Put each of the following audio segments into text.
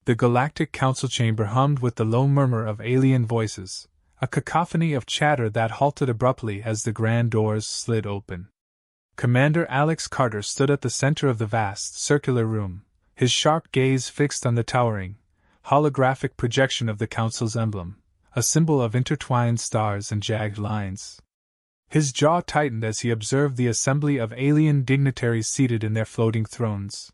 The Galactic Council chamber hummed with the low murmur of alien voices, a cacophony of chatter that halted abruptly as the grand doors slid open. Commander Alex Carter stood at the center of the vast, circular room, his sharp gaze fixed on the towering, holographic projection of the Council's emblem, a symbol of intertwined stars and jagged lines. His jaw tightened as he observed the assembly of alien dignitaries seated in their floating thrones.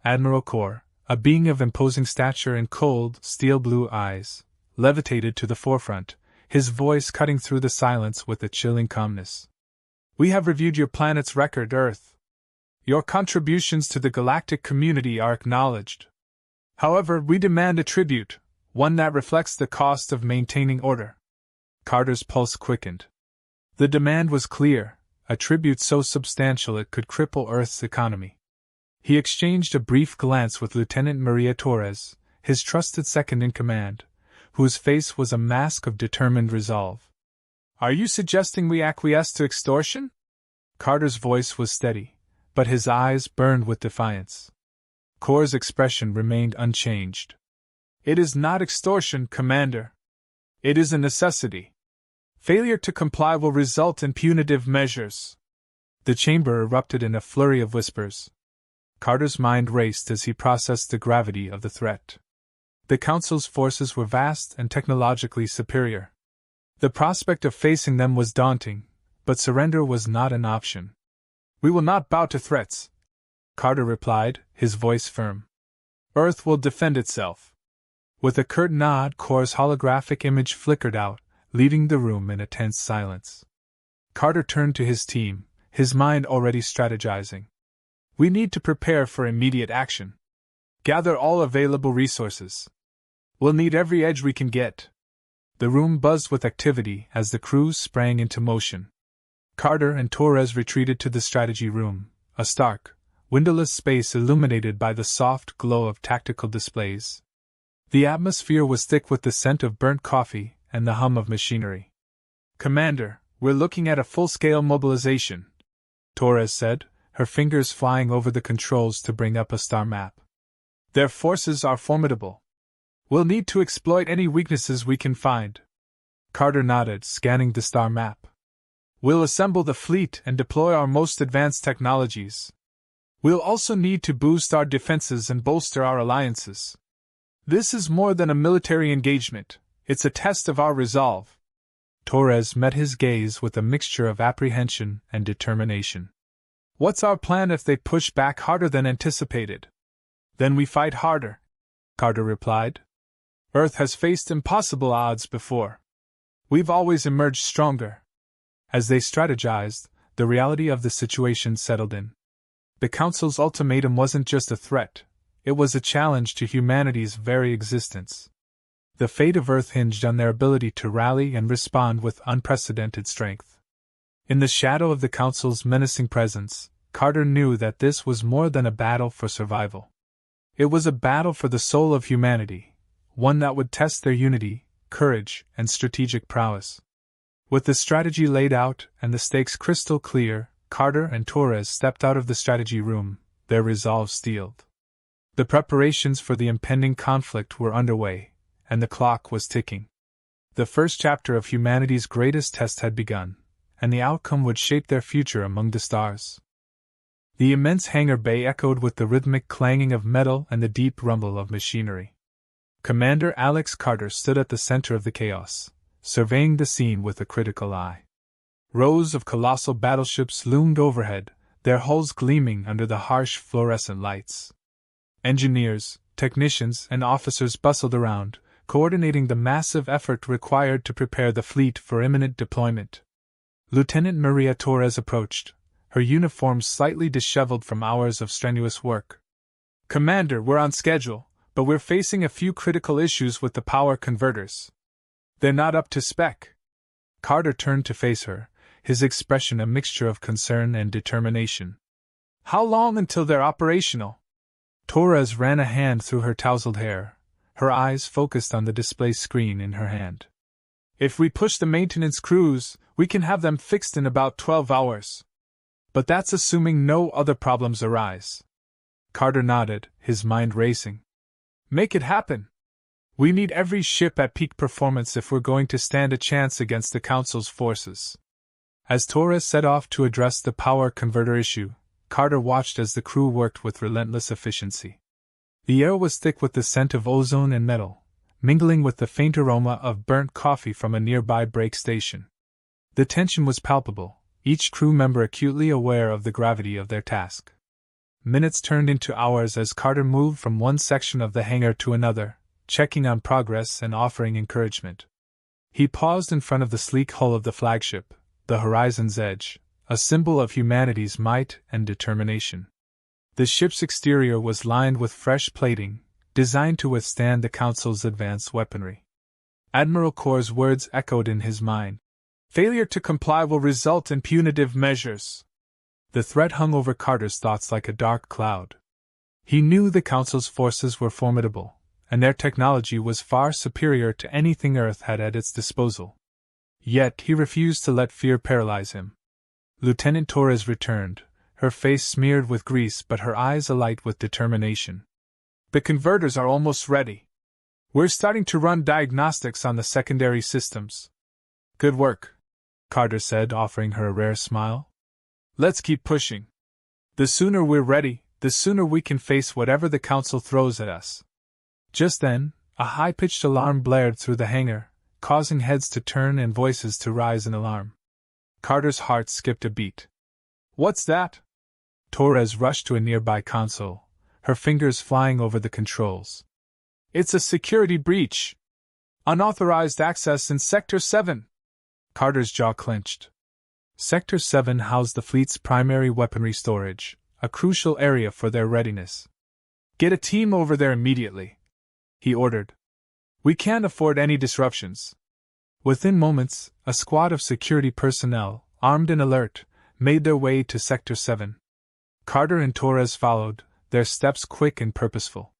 Admiral Kor, a being of imposing stature and cold, steel-blue eyes, levitated to the forefront, his voice cutting through the silence with a chilling calmness. "We have reviewed your planet's record, Earth. Your contributions to the galactic community are acknowledged. However, we demand a tribute, one that reflects the cost of maintaining order." Carter's pulse quickened. The demand was clear, a tribute so substantial it could cripple Earth's economy. He exchanged a brief glance with Lieutenant Maria Torres, his trusted second-in-command, whose face was a mask of determined resolve. "Are you suggesting we acquiesce to extortion?" Carter's voice was steady, but his eyes burned with defiance. Kor's expression remained unchanged. "It is not extortion, Commander. It is a necessity. Failure to comply will result in punitive measures." The chamber erupted in a flurry of whispers. Carter's mind raced as he processed the gravity of the threat. The Council's forces were vast and technologically superior. The prospect of facing them was daunting, but surrender was not an option. "We will not bow to threats," Carter replied, his voice firm. "Earth will defend itself." With a curt nod, Kor's holographic image flickered out, leaving the room in a tense silence. Carter turned to his team, his mind already strategizing. "We need to prepare for immediate action. Gather all available resources. We'll need every edge we can get." The room buzzed with activity as the crews sprang into motion. Carter and Torres retreated to the strategy room, a stark, windowless space illuminated by the soft glow of tactical displays. The atmosphere was thick with the scent of burnt coffee and the hum of machinery. "Commander, we're looking at a full-scale mobilization," Torres said, her fingers flying over the controls to bring up a star map. "Their forces are formidable. We'll need to exploit any weaknesses we can find." Carter nodded, scanning the star map. "We'll assemble the fleet and deploy our most advanced technologies. We'll also need to boost our defenses and bolster our alliances. This is more than a military engagement, it's a test of our resolve." Torres met his gaze with a mixture of apprehension and determination. "What's our plan if they push back harder than anticipated?" "Then we fight harder," Carter replied. "Earth has faced impossible odds before. We've always emerged stronger." As they strategized, the reality of the situation settled in. The Council's ultimatum wasn't just a threat, it was a challenge to humanity's very existence. The fate of Earth hinged on their ability to rally and respond with unprecedented strength. In the shadow of the Council's menacing presence, Carter knew that this was more than a battle for survival. It was a battle for the soul of humanity, one that would test their unity, courage, and strategic prowess. With the strategy laid out and the stakes crystal clear, Carter and Torres stepped out of the strategy room, their resolve steeled. The preparations for the impending conflict were underway, and the clock was ticking. The first chapter of humanity's greatest test had begun, and the outcome would shape their future among the stars. The immense hangar bay echoed with the rhythmic clanging of metal and the deep rumble of machinery. Commander Alex Carter stood at the center of the chaos, surveying the scene with a critical eye. Rows of colossal battleships loomed overhead, their hulls gleaming under the harsh fluorescent lights. Engineers, technicians, and officers bustled around, coordinating the massive effort required to prepare the fleet for imminent deployment. Lieutenant Maria Torres approached, her uniform slightly disheveled from hours of strenuous work. "Commander, we're on schedule, but we're facing a few critical issues with the power converters. They're not up to spec." Carter turned to face her, his expression a mixture of concern and determination. "How long until they're operational?" Torres ran a hand through her tousled hair, her eyes focused on the display screen in her hand. "If we push the maintenance crews, we can have them fixed in about 12 hours. But that's assuming no other problems arise." Carter nodded, his mind racing. Make it happen! We need every ship at peak performance if we're going to stand a chance against the Council's forces. As Torres set off to address the power converter issue, Carter watched as the crew worked with relentless efficiency. The air was thick with the scent of ozone and metal, mingling with the faint aroma of burnt coffee from a nearby brake station. The tension was palpable, each crew member acutely aware of the gravity of their task. Minutes turned into hours as Carter moved from one section of the hangar to another, checking on progress and offering encouragement. He paused in front of the sleek hull of the flagship, the Horizon's Edge, a symbol of humanity's might and determination. The ship's exterior was lined with fresh plating, designed to withstand the Council's advanced weaponry. Admiral Corr's words echoed in his mind. Failure to comply will result in punitive measures. The threat hung over Carter's thoughts like a dark cloud. He knew the Council's forces were formidable, and their technology was far superior to anything Earth had at its disposal. Yet he refused to let fear paralyze him. Lieutenant Torres returned, her face smeared with grease but her eyes alight with determination. The converters are almost ready. We're starting to run diagnostics on the secondary systems. Good work, Carter said, offering her a rare smile. Let's keep pushing. The sooner we're ready, the sooner we can face whatever the Council throws at us. Just then, a high-pitched alarm blared through the hangar, causing heads to turn and voices to rise in alarm. Carter's heart skipped a beat. What's that? Torres rushed to a nearby console, her fingers flying over the controls. It's a security breach. Unauthorized access in Sector 7. Carter's jaw clenched. Sector 7 housed the fleet's primary weaponry storage, a crucial area for their readiness. Get a team over there immediately, he ordered. We can't afford any disruptions. Within moments, a squad of security personnel, armed and alert, made their way to Sector 7. Carter and Torres followed, their steps quick and purposeful.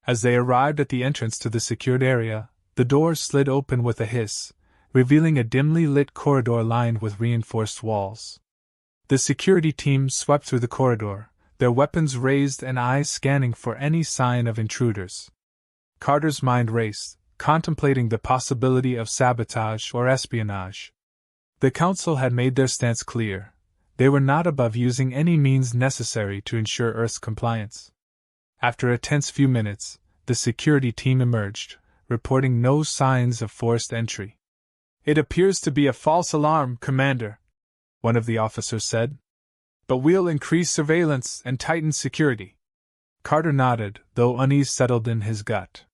As they arrived at the entrance to the secured area, the doors slid open with a hiss, revealing a dimly lit corridor lined with reinforced walls. The security team swept through the corridor, their weapons raised and eyes scanning for any sign of intruders. Carter's mind raced, contemplating the possibility of sabotage or espionage. The Council had made their stance clear. They were not above using any means necessary to ensure Earth's compliance. After a tense few minutes, the security team emerged, reporting no signs of forced entry. It appears to be a false alarm, Commander, one of the officers said. But we'll increase surveillance and tighten security. Carter nodded, though unease settled in his gut.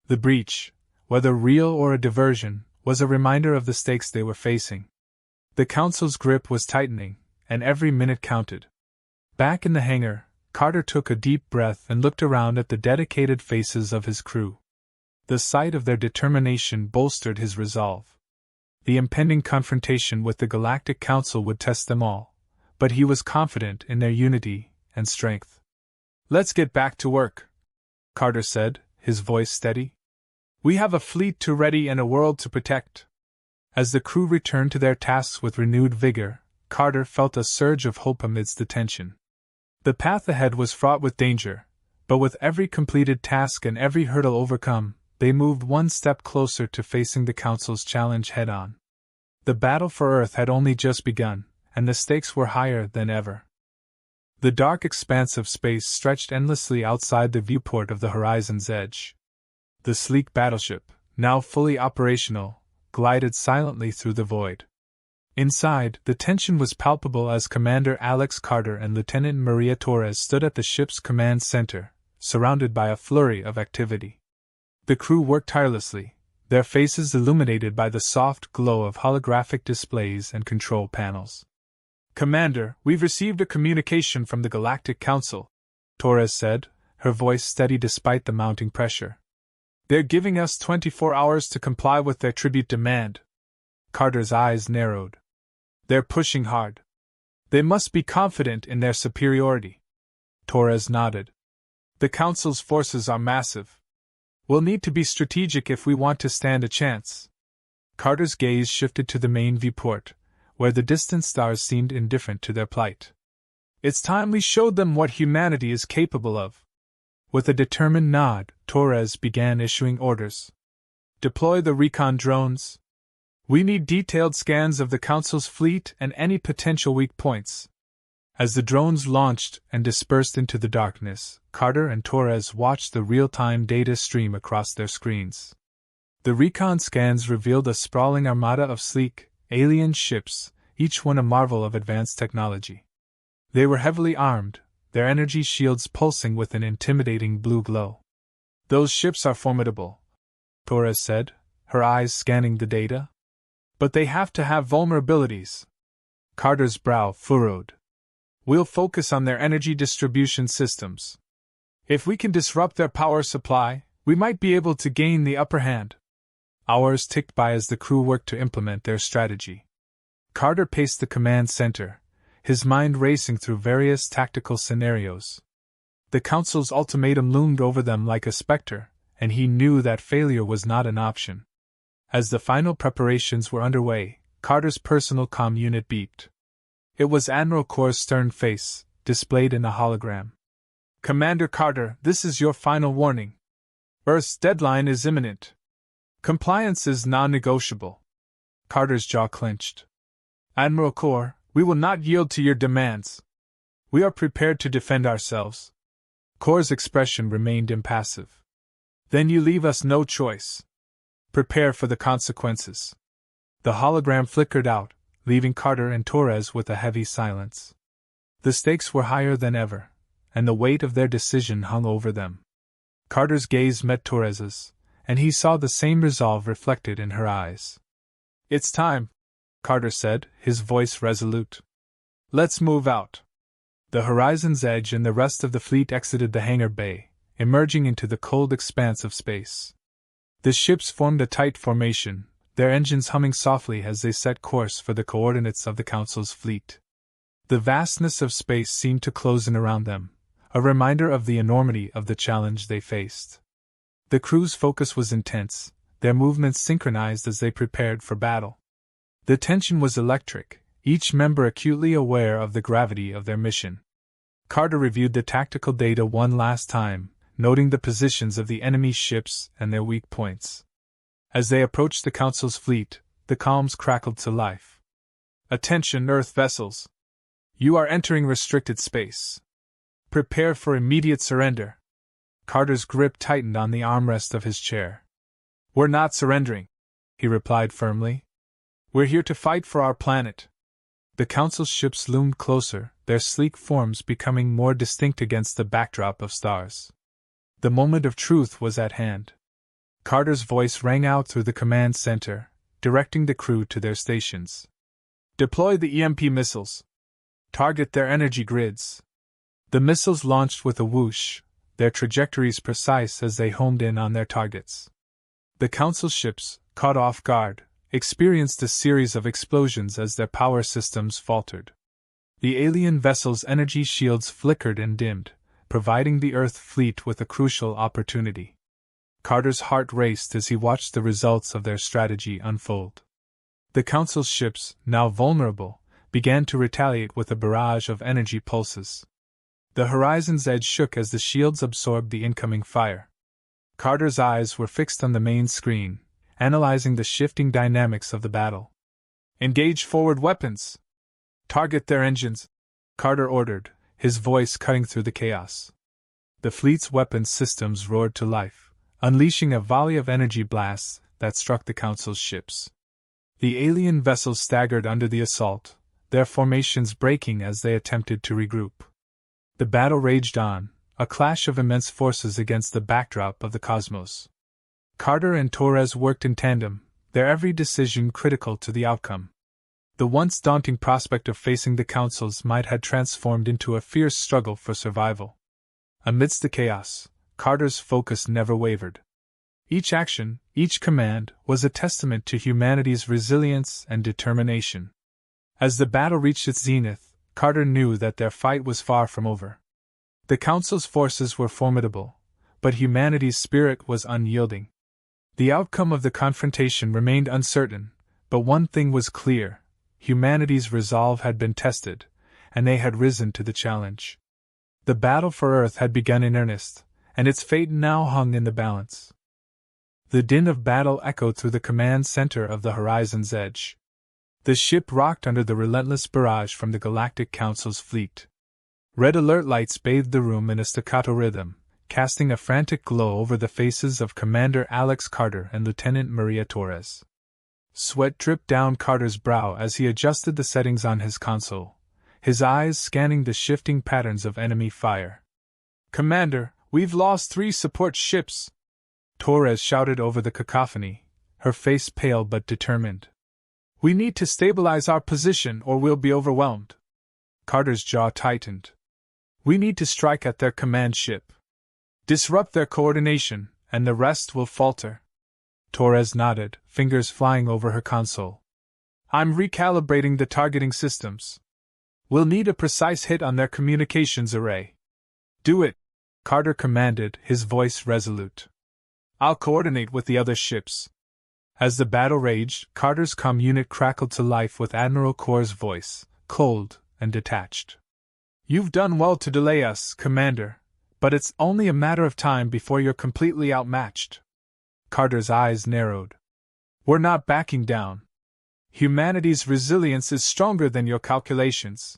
The breach, whether real or a diversion, was a reminder of the stakes they were facing. The Council's grip was tightening, and every minute counted. Back in the hangar, Carter took a deep breath and looked around at the dedicated faces of his crew. The sight of their determination bolstered his resolve. The impending confrontation with the Galactic Council would test them all, but he was confident in their unity and strength. Let's get back to work, Carter said, his voice steady. We have a fleet to ready and a world to protect. As the crew returned to their tasks with renewed vigor, Carter felt a surge of hope amidst the tension. The path ahead was fraught with danger, but with every completed task and every hurdle overcome, they moved one step closer to facing the Council's challenge head-on. The battle for Earth had only just begun, and the stakes were higher than ever. The dark expanse of space stretched endlessly outside the viewport of the Horizon's Edge. The sleek battleship, now fully operational, glided silently through the void. Inside, the tension was palpable as Commander Alex Carter and Lieutenant Maria Torres stood at the ship's command center, surrounded by a flurry of activity. The crew worked tirelessly, their faces illuminated by the soft glow of holographic displays and control panels. Commander, we've received a communication from the Galactic Council, Torres said, her voice steady despite the mounting pressure. They're giving us 24 hours to comply with their tribute demand. Carter's eyes narrowed. They're pushing hard. They must be confident in their superiority. Torres nodded. The Council's forces are massive. We'll need to be strategic if we want to stand a chance. Carter's gaze shifted to the main viewport, where the distant stars seemed indifferent to their plight. It's time we showed them what humanity is capable of. With a determined nod, Torres began issuing orders. Deploy the recon drones. We need detailed scans of the Council's fleet and any potential weak points. As the drones launched and dispersed into the darkness, Carter and Torres watched the real-time data stream across their screens. The recon scans revealed a sprawling armada of sleek, alien ships, each one a marvel of advanced technology. They were heavily armed, their energy shields pulsing with an intimidating blue glow. Those ships are formidable, Torres said, her eyes scanning the data. But they have to have vulnerabilities. Carter's brow furrowed. We'll focus on their energy distribution systems. If we can disrupt their power supply, we might be able to gain the upper hand. Hours ticked by as the crew worked to implement their strategy. Carter paced the command center, his mind racing through various tactical scenarios. The Council's ultimatum loomed over them like a specter, and he knew that failure was not an option. As the final preparations were underway, Carter's personal comm unit beeped. It was Admiral Kor's stern face, displayed in a hologram. Commander Carter, this is your final warning. Earth's deadline is imminent. Compliance is non-negotiable. Carter's jaw clenched. Admiral Kor, we will not yield to your demands. We are prepared to defend ourselves. Kor's expression remained impassive. Then you leave us no choice. Prepare for the consequences. The hologram flickered out, leaving Carter and Torres with a heavy silence. The stakes were higher than ever, and the weight of their decision hung over them. Carter's gaze met Torres's, and he saw the same resolve reflected in her eyes. It's time, Carter said, his voice resolute. Let's move out. The Horizon's Edge and the rest of the fleet exited the hangar bay, emerging into the cold expanse of space. The ships formed a tight formation, their engines humming softly as they set course for the coordinates of the Council's fleet. The vastness of space seemed to close in around them, a reminder of the enormity of the challenge they faced. The crew's focus was intense, their movements synchronized as they prepared for battle. The tension was electric, each member acutely aware of the gravity of their mission. Carter reviewed the tactical data one last time, noting the positions of the enemy's ships and their weak points. As they approached the Council's fleet, the comms crackled to life. Attention, Earth vessels! You are entering restricted space. Prepare for immediate surrender. Carter's grip tightened on the armrest of his chair. We're not surrendering, he replied firmly. We're here to fight for our planet. The Council's ships loomed closer, their sleek forms becoming more distinct against the backdrop of stars. The moment of truth was at hand. Carter's voice rang out through the command center, directing the crew to their stations. Deploy the EMP missiles. Target their energy grids. The missiles launched with a whoosh, their trajectories precise as they homed in on their targets. The Council ships, caught off guard, experienced a series of explosions as their power systems faltered. The alien vessel's energy shields flickered and dimmed, providing the Earth fleet with a crucial opportunity. Carter's heart raced as he watched the results of their strategy unfold. The Council's ships, now vulnerable, began to retaliate with a barrage of energy pulses. The Horizon's Edge shook as the shields absorbed the incoming fire. Carter's eyes were fixed on the main screen, analyzing the shifting dynamics of the battle. Engage forward weapons! Target their engines! Carter ordered, his voice cutting through the chaos. The fleet's weapons systems roared to life, unleashing a volley of energy blasts that struck the Council's ships. The alien vessels staggered under the assault, their formations breaking as they attempted to regroup. The battle raged on, a clash of immense forces against the backdrop of the cosmos. Carter and Torres worked in tandem, their every decision critical to the outcome. The once daunting prospect of facing the Council's might had transformed into a fierce struggle for survival. Amidst the chaos, Carter's focus never wavered. Each action, each command, was a testament to humanity's resilience and determination. As the battle reached its zenith, Carter knew that their fight was far from over. The Council's forces were formidable, but humanity's spirit was unyielding. The outcome of the confrontation remained uncertain, but one thing was clear: humanity's resolve had been tested, and they had risen to the challenge. The battle for Earth had begun in earnest, and its fate now hung in the balance. The din of battle echoed through the command center of the horizon's edge. The ship rocked under the relentless barrage from the Galactic Council's fleet. Red alert lights bathed the room in a staccato rhythm, casting a frantic glow over the faces of Commander Alex Carter and Lieutenant Maria Torres. Sweat dripped down Carter's brow as he adjusted the settings on his console, his eyes scanning the shifting patterns of enemy fire. "Commander, we've lost 3 support ships!" Torres shouted over the cacophony, her face pale but determined. "We need to stabilize our position or we'll be overwhelmed." Carter's jaw tightened. "We need to strike at their command ship. Disrupt their coordination, and the rest will falter." Torres nodded, fingers flying over her console. "I'm recalibrating the targeting systems. We'll need a precise hit on their communications array." "Do it," Carter commanded, his voice resolute. "I'll coordinate with the other ships." As the battle raged, Carter's comm unit crackled to life with Admiral Cor's voice, cold and detached. "You've done well to delay us, Commander, but it's only a matter of time before you're completely outmatched." Carter's eyes narrowed. "We're not backing down. Humanity's resilience is stronger than your calculations."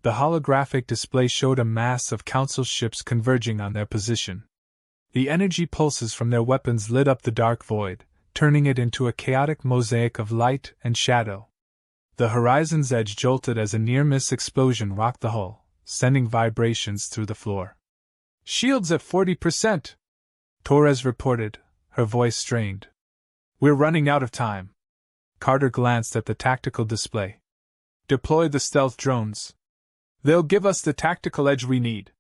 The holographic display showed a mass of Council ships converging on their position. The energy pulses from their weapons lit up the dark void, turning it into a chaotic mosaic of light and shadow. The horizon's edge jolted as a near-miss explosion rocked the hull, sending vibrations through the floor. "Shields at 40%, Torres reported, her voice strained. "We're running out of time." Carter glanced at the tactical display. "Deploy the stealth drones. They'll give us the tactical edge we need."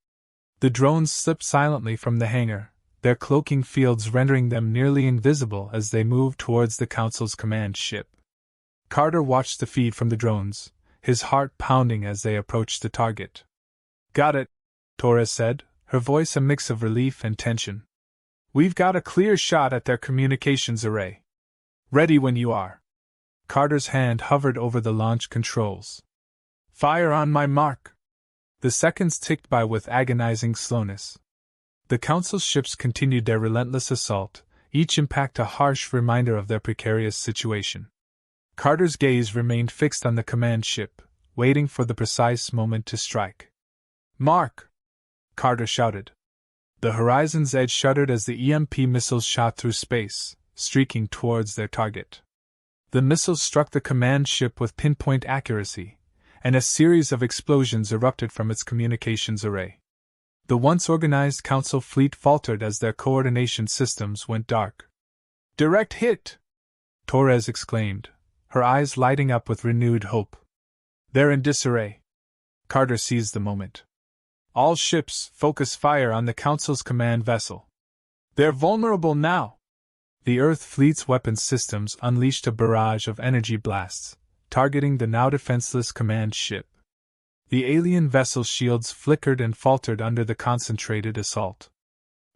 The drones slipped silently from the hangar, their cloaking fields rendering them nearly invisible as they moved towards the Council's command ship. Carter watched the feed from the drones, his heart pounding as they approached the target. "Got it," Torres said, her voice a mix of relief and tension. "We've got a clear shot at their communications array. Ready when you are." Carter's hand hovered over the launch controls. "Fire on my mark." The seconds ticked by with agonizing slowness. The Council's ships continued their relentless assault, each impact a harsh reminder of their precarious situation. Carter's gaze remained fixed on the command ship, waiting for the precise moment to strike. "Mark!" Carter shouted. The horizon's edge shuddered as the EMP missiles shot through space, streaking towards their target. The missiles struck the command ship with pinpoint accuracy, and a series of explosions erupted from its communications array. The once organized Council fleet faltered as their coordination systems went dark. "Direct hit!" Torres exclaimed, her eyes lighting up with renewed hope. "They're in disarray." Carter seized the moment. "All ships, focus fire on the Council's command vessel. They're vulnerable now." The Earth fleet's weapons systems unleashed a barrage of energy blasts, targeting the now defenseless command ship. The alien vessel's shields flickered and faltered under the concentrated assault.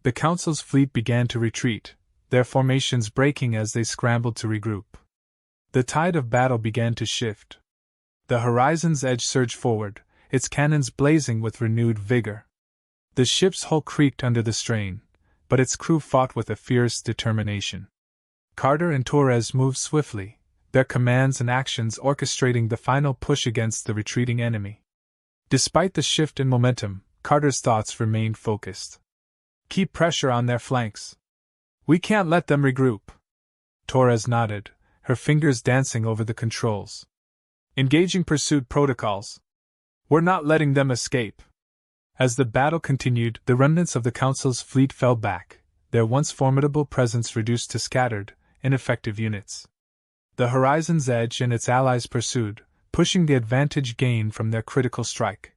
The Council's fleet began to retreat, their formations breaking as they scrambled to regroup. The tide of battle began to shift. The horizon's edge surged forward, its cannons blazing with renewed vigor. The ship's hull creaked under the strain, but its crew fought with a fierce determination. Carter and Torres moved swiftly, their commands and actions orchestrating the final push against the retreating enemy. Despite the shift in momentum, Carter's thoughts remained focused. "Keep pressure on their flanks. We can't let them regroup." Torres nodded, her fingers dancing over the controls. "Engaging pursuit protocols. We're not letting them escape." As the battle continued, the remnants of the Council's fleet fell back, their once formidable presence reduced to scattered, ineffective units. The horizon's edge and its allies pursued, pushing the advantage gained from their critical strike.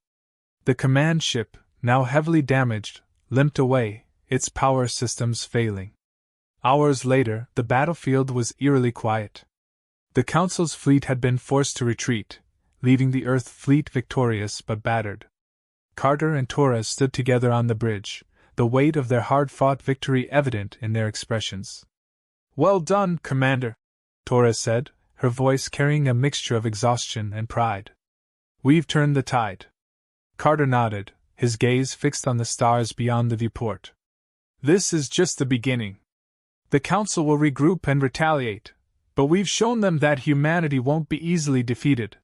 The command ship, now heavily damaged, limped away, its power systems failing. Hours later, the battlefield was eerily quiet. The Council's fleet had been forced to retreat, leaving the Earth fleet victorious but battered. Carter and Torres stood together on the bridge, the weight of their hard-fought victory evident in their expressions. "Well done, Commander," Torres said, her voice carrying a mixture of exhaustion and pride. "We've turned the tide." Carter nodded, his gaze fixed on the stars beyond the viewport. This is just the beginning. The Council will regroup and retaliate, but we've shown them that humanity won't be easily defeated.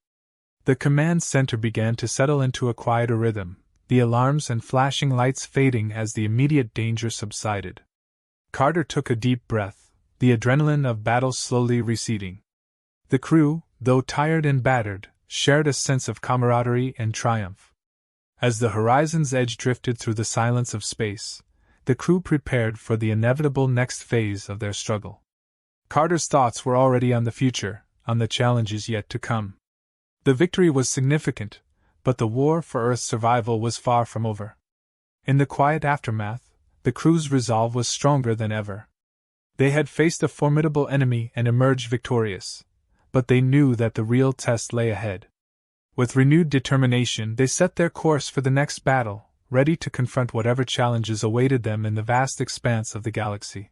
The command center began to settle into a quieter rhythm, the alarms and flashing lights fading as the immediate danger subsided. Carter took a deep breath, the adrenaline of battle slowly receding. The crew, though tired and battered, shared a sense of camaraderie and triumph. As the horizon's edge drifted through the silence of space, the crew prepared for the inevitable next phase of their struggle. Carter's thoughts were already on the future, on the challenges yet to come. The victory was significant, but the war for Earth's survival was far from over. In the quiet aftermath, the crew's resolve was stronger than ever. They had faced a formidable enemy and emerged victorious, but they knew that the real test lay ahead. With renewed determination, they set their course for the next battle, ready to confront whatever challenges awaited them in the vast expanse of the galaxy.